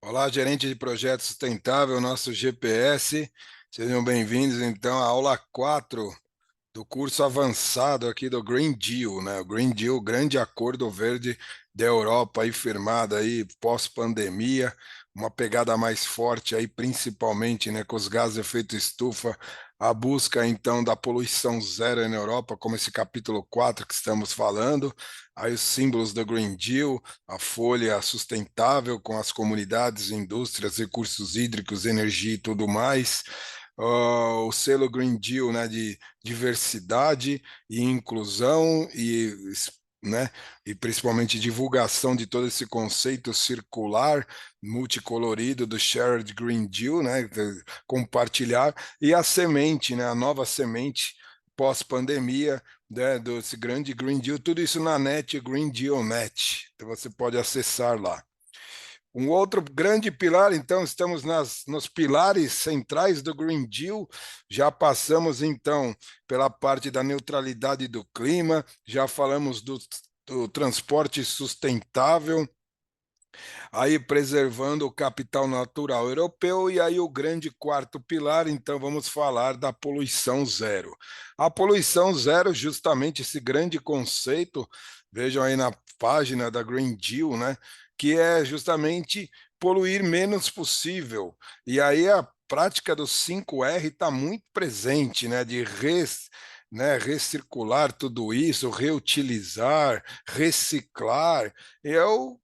Olá, gerente de projeto sustentável, nosso GPS. Sejam bem-vindos, então, à aula 4 do curso avançado aqui do Green Deal, né? O Green Deal, o grande acordo verde da Europa aí firmado aí pós-pandemia, uma pegada mais forte aí, principalmente, né, com os gases de efeito estufa, a busca então da poluição zero na Europa, como esse capítulo 4 que estamos falando, aí os símbolos do Green Deal, a folha sustentável com as comunidades, indústrias, recursos hídricos, energia e tudo mais. O selo Green Deal, né, de diversidade e inclusão né, e principalmente divulgação de todo esse conceito circular, multicolorido do Shared Green Deal, né, compartilhar, e a semente, né, a nova semente pós-pandemia, né, desse grande Green Deal, tudo isso na net, Green Deal Net, então você pode acessar lá. Um outro grande pilar, então, estamos nos pilares centrais do Green Deal, já passamos, então, pela parte da neutralidade do clima, já falamos do transporte sustentável, aí preservando o capital natural europeu, e aí o grande quarto pilar, então, vamos falar da poluição zero. A poluição zero, justamente esse grande conceito, vejam aí na página da Green Deal, né? Que é justamente poluir menos possível. E aí a prática do 5R está muito presente, né? Né, recircular tudo isso, reutilizar, reciclar. E é o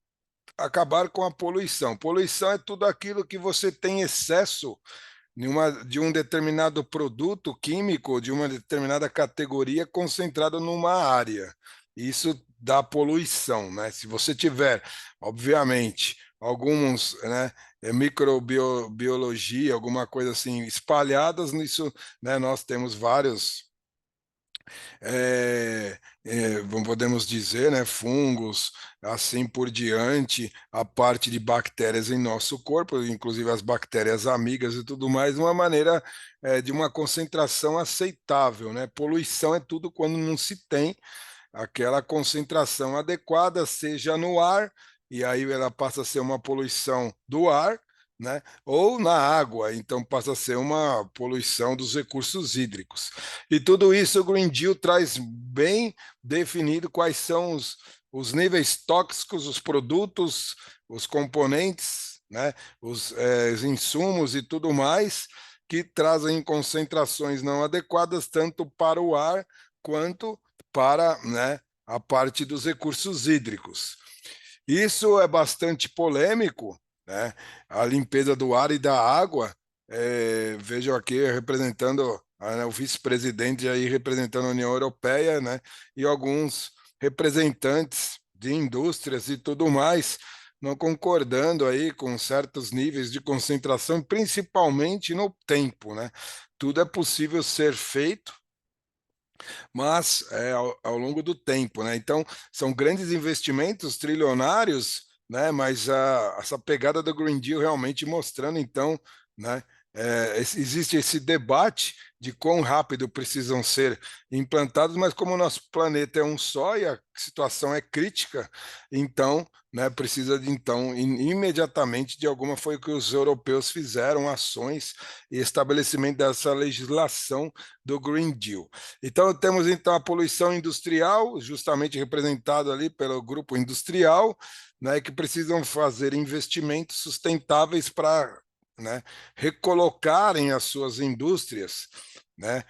acabar com a poluição. Poluição é tudo aquilo que você tem excesso de um determinado produto químico, de uma determinada categoria concentrado numa área. Isso dá poluição, né? Se você tiver, obviamente, alguns, né, microbiologia, alguma coisa assim, espalhadas nisso, né, nós temos vários podemos dizer, né, fungos, assim por diante, a parte de bactérias em nosso corpo, inclusive as bactérias amigas e tudo mais, de uma maneira de uma concentração aceitável, né? Poluição é tudo quando não se tem aquela concentração adequada, seja no ar, e aí ela passa a ser uma poluição do ar, né? Ou na água, então passa a ser uma poluição dos recursos hídricos. E tudo isso o Green Deal traz bem definido quais são os níveis tóxicos, os produtos, os componentes, né? Os insumos e tudo mais que trazem concentrações não adequadas tanto para o ar quanto para, né, a parte dos recursos hídricos. Isso é bastante polêmico, né? A limpeza do ar e da água. Vejo aqui representando né, o vice-presidente aí representando a União Europeia, né? E alguns representantes de indústrias e tudo mais, não concordando aí com certos níveis de concentração, principalmente no tempo, né? Tudo é possível ser feito, mas ao longo do tempo, né? Então, são grandes investimentos trilionários, né? Mas essa pegada do Green Deal realmente mostrando, então, né? Existe esse debate de quão rápido precisam ser implantados, mas como o nosso planeta é um só e a situação é crítica, então, né, precisa de então imediatamente de alguma foi o que os europeus fizeram, ações e estabelecimento dessa legislação do Green Deal. Então, temos então a poluição industrial, justamente representado ali pelo grupo industrial, né, que precisam fazer investimentos sustentáveis para, né, recolocarem as suas indústrias, né,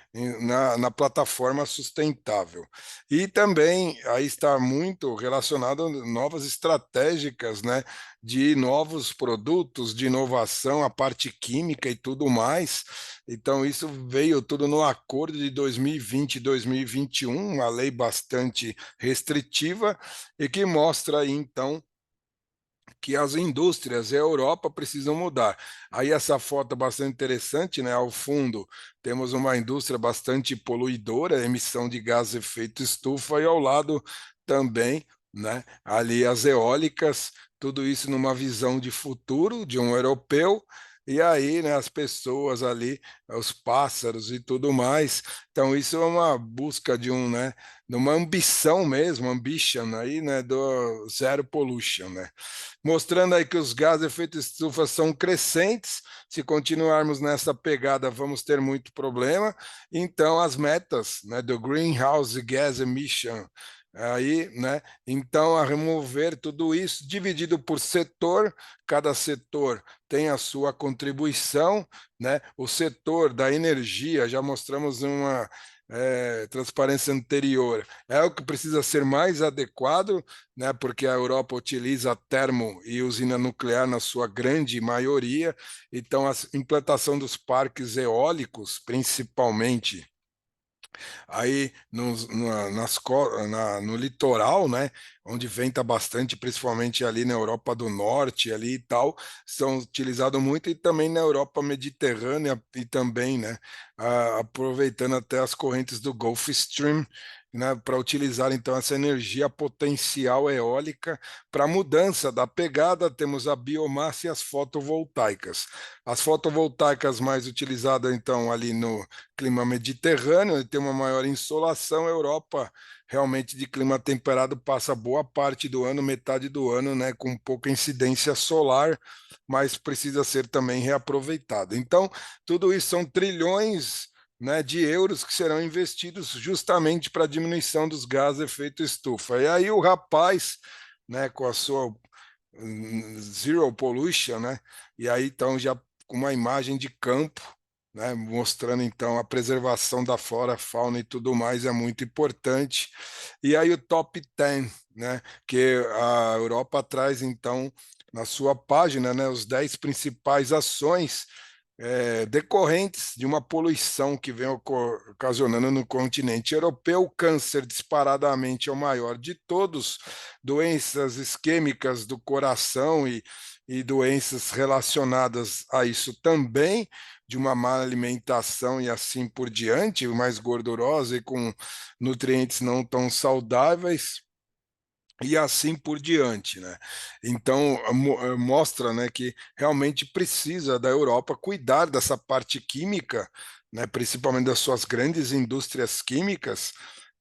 na plataforma sustentável. E também aí está muito relacionado a novas estratégicas, né, de novos produtos, de inovação, a parte química e tudo mais. Então, isso veio tudo no acordo de 2020 e 2021, uma lei bastante restritiva e que mostra aí, então, que as indústrias e a Europa precisam mudar. Aí essa foto é bastante interessante, né? Ao fundo temos uma indústria bastante poluidora, emissão de gás de efeito estufa, e ao lado também, né? Ali as eólicas, tudo isso numa visão de futuro de um europeu, e aí, né, as pessoas ali, os pássaros e tudo mais. Então, isso é uma busca de né, de uma ambição mesmo, ambition aí, né, do zero pollution, né? Mostrando aí que os gases de efeito estufa são crescentes. Se continuarmos nessa pegada, vamos ter muito problema. Então, as metas, né, do Greenhouse Gas Emission, aí, né, então a remover tudo isso dividido por setor, cada setor tem a sua contribuição, né? O setor da energia, já mostramos uma transparência anterior, é o que precisa ser mais adequado, né? Porque a Europa utiliza termo e usina nuclear na sua grande maioria, então a implantação dos parques eólicos, principalmente aí no litoral, né, onde venta bastante, principalmente ali na Europa do Norte ali e tal, são utilizados muito e também na Europa Mediterrânea e também, né, aproveitando até as correntes do Gulf Stream, né, para utilizar então essa energia potencial eólica para mudança da pegada, temos a biomassa e as fotovoltaicas. As fotovoltaicas mais utilizadas então ali no clima mediterrâneo, tem uma maior insolação. A Europa, realmente de clima temperado, passa boa parte do ano, metade do ano, né, com pouca incidência solar, mas precisa ser também reaproveitado. Então, tudo isso são trilhões, né, de euros que serão investidos justamente para a diminuição dos gases de efeito estufa. E aí o rapaz, né, com a sua Zero Pollution, né, e aí então já com uma imagem de campo, né, mostrando então a preservação da flora, fauna e tudo mais é muito importante. E aí o top 10, né, que a Europa traz então na sua página, né, os 10 principais ações decorrentes de uma poluição que vem ocasionando no continente europeu. O câncer disparadamente é o maior de todos, doenças isquêmicas do coração e doenças relacionadas a isso também, de uma má alimentação e assim por diante, mais gordurosa e com nutrientes não tão saudáveis e assim por diante, né? Então mostra, né, que realmente precisa da Europa cuidar dessa parte química, né, principalmente das suas grandes indústrias químicas,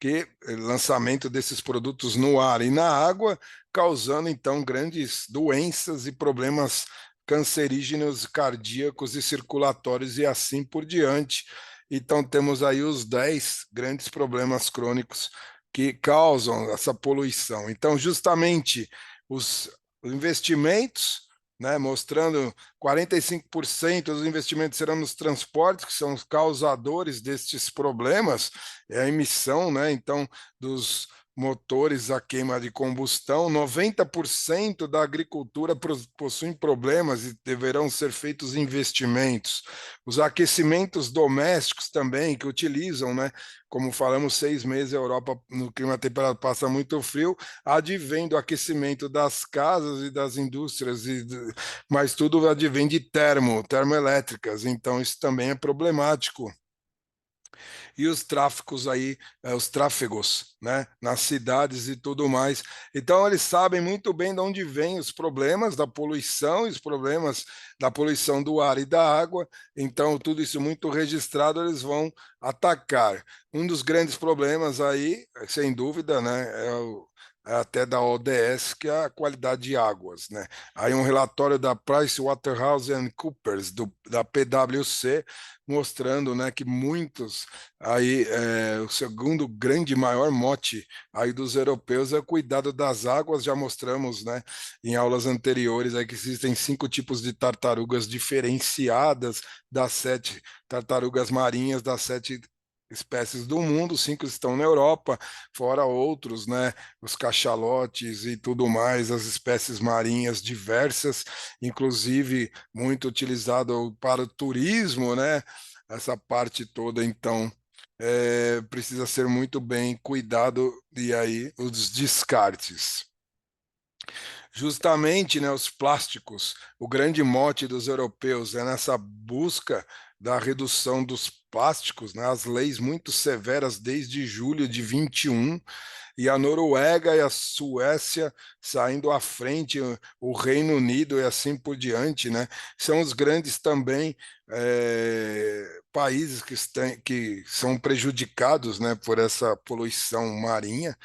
que lançamento desses produtos no ar e na água, causando então grandes doenças e problemas cancerígenos, cardíacos e circulatórios e assim por diante. Então temos aí os 10 grandes problemas crônicos que causam essa poluição. Então, justamente os investimentos, né, mostrando 45% dos investimentos serão nos transportes, que são os causadores destes problemas, é a emissão, né, então, dos motores a queima de combustão. 90% da agricultura possuem problemas e deverão ser feitos investimentos. Os aquecimentos domésticos também, que utilizam, né, como falamos, 6 meses a Europa no clima temperado passa muito frio, advém do aquecimento das casas e das indústrias, mas tudo advém de termoelétricas, então isso também é problemático. E os tráficos aí, os tráfegos, né, nas cidades e tudo mais. Então eles sabem muito bem de onde vêm os problemas da poluição e os problemas da poluição do ar e da água. Então tudo isso muito registrado, eles vão atacar. Um dos grandes problemas aí, sem dúvida, né, até da ODS, que é a qualidade de águas, né? Aí um relatório da PricewaterhouseCoopers, da PwC, mostrando, né, que muitos aí o segundo grande maior mote aí dos europeus é o cuidado das águas. Já mostramos, né, em aulas anteriores aí que existem 5 tipos de tartarugas diferenciadas das 7 tartarugas marinhas, das 7 espécies do mundo. 5 estão na Europa, fora outros, né, os cachalotes e tudo mais, as espécies marinhas diversas, inclusive muito utilizado para o turismo, né, essa parte toda. Então precisa ser muito bem cuidado, e aí os descartes. Justamente, né, os plásticos, o grande mote dos europeus é nessa busca da redução dos plásticos, né, as leis muito severas desde julho de 21, e a Noruega e a Suécia saindo à frente, o Reino Unido e assim por diante, né? São os grandes também países que são prejudicados, né, por essa poluição marinha.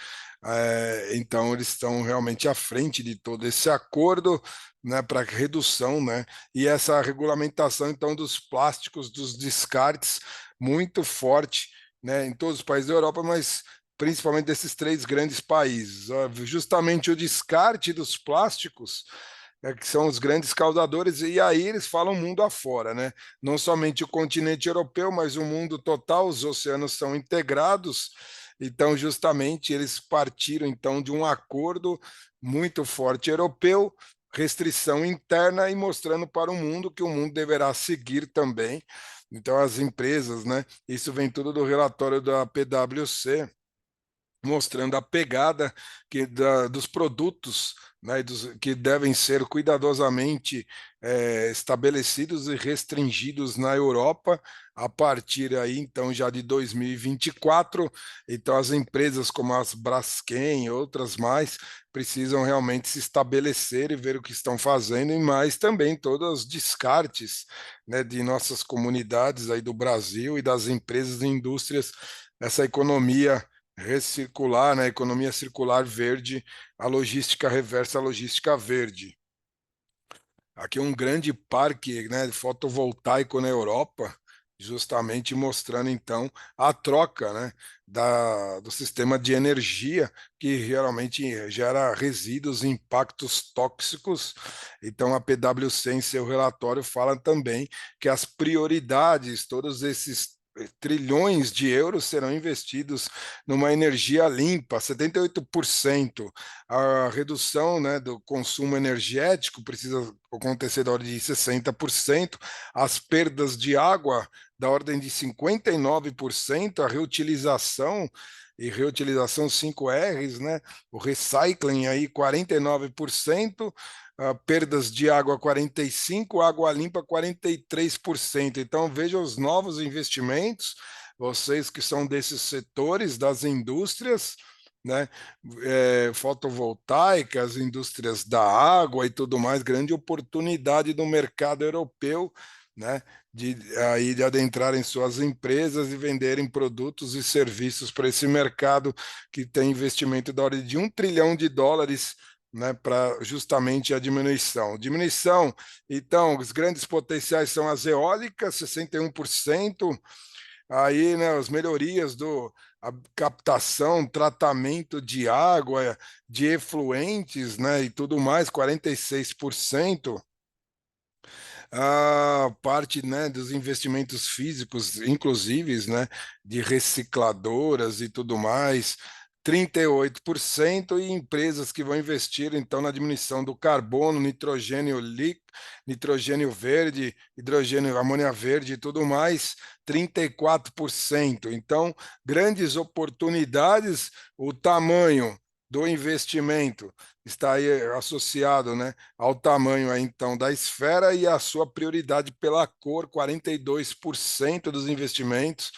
Então, eles estão realmente à frente de todo esse acordo, né, para redução, né, e essa regulamentação, então, dos plásticos, dos descartes, muito forte, né, em todos os países da Europa, mas principalmente desses três grandes países. Justamente o descarte dos plásticos que são os grandes causadores, e aí eles falam mundo afora, né? Não somente o continente europeu, mas o mundo total, os oceanos são integrados, então justamente eles partiram então de um acordo muito forte europeu, restrição interna e mostrando para o mundo que o mundo deverá seguir também. Então as empresas, né? Isso vem tudo do relatório da PwC, mostrando a pegada dos produtos, né, que devem ser cuidadosamente estabelecidos e restringidos na Europa a partir aí então já de 2024. Então as empresas como as Braskem e outras mais precisam realmente se estabelecer e ver o que estão fazendo, e mais também todos os descartes, né, de nossas comunidades aí do Brasil e das empresas e indústrias, essa economia recircular, né? Economia circular verde, a logística reversa, a logística verde. Aqui é um grande parque, né, fotovoltaico na Europa, justamente mostrando então a troca, né, do sistema de energia que realmente gera resíduos e impactos tóxicos. Então a PwC em seu relatório fala também que as prioridades, todos esses trilhões de euros serão investidos numa energia limpa, 78%. A redução, né, do consumo energético precisa acontecer da ordem de 60%, as perdas de água da ordem de 59%, a reutilização e reutilização 5 R's, né? O recycling aí 49%, perdas de água 45%, água limpa 43%. Então veja os novos investimentos, vocês que são desses setores das indústrias, né? Fotovoltaicas, indústrias da água e tudo mais, grande oportunidade do mercado europeu, né? De adentrarem suas empresas e venderem produtos e serviços para esse mercado que tem investimento da ordem de US$ 1 trilhão, né, para justamente a diminuição. Diminuição, então, os grandes potenciais são as eólicas, 61%, aí, né, as melhorias a captação, tratamento de água, de efluentes, né, e tudo mais, 46%. A parte, né, dos investimentos físicos, inclusive, né, de recicladoras e tudo mais, 38%, e empresas que vão investir então na diminuição do carbono, nitrogênio líquido, nitrogênio verde, hidrogênio, amônia verde e tudo mais, 34%. Então, grandes oportunidades, o tamanho do investimento está aí associado, né, ao tamanho aí, então da esfera e a sua prioridade pela cor, 42% dos investimentos,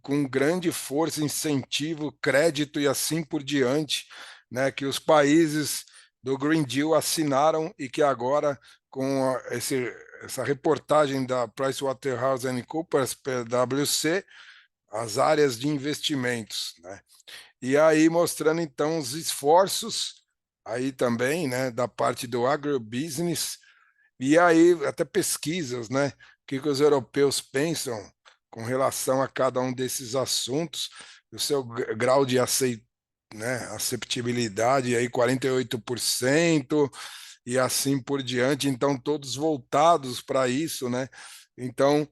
com grande força, incentivo, crédito e assim por diante, né, que os países do Green Deal assinaram e que agora, com essa reportagem da PricewaterhouseCoopers, PwC, as áreas de investimentos, né? E aí mostrando então os esforços aí também, né, da parte do agrobusiness, e aí até pesquisas, né, que os europeus pensam com relação a cada um desses assuntos, o seu grau de né, aceptabilidade aí 48% e assim por diante, então todos voltados para isso, né? Então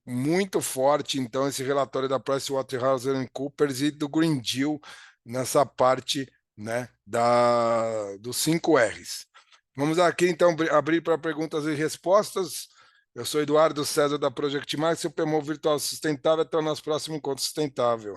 muito forte, então, esse relatório da PricewaterhouseCoopers e do Green Deal nessa parte, né, dos 5 R's. Vamos aqui, então, abrir para perguntas e respostas. Eu sou Eduardo César, da Project Max, o PMO Virtual Sustentável. Até o nosso próximo encontro sustentável.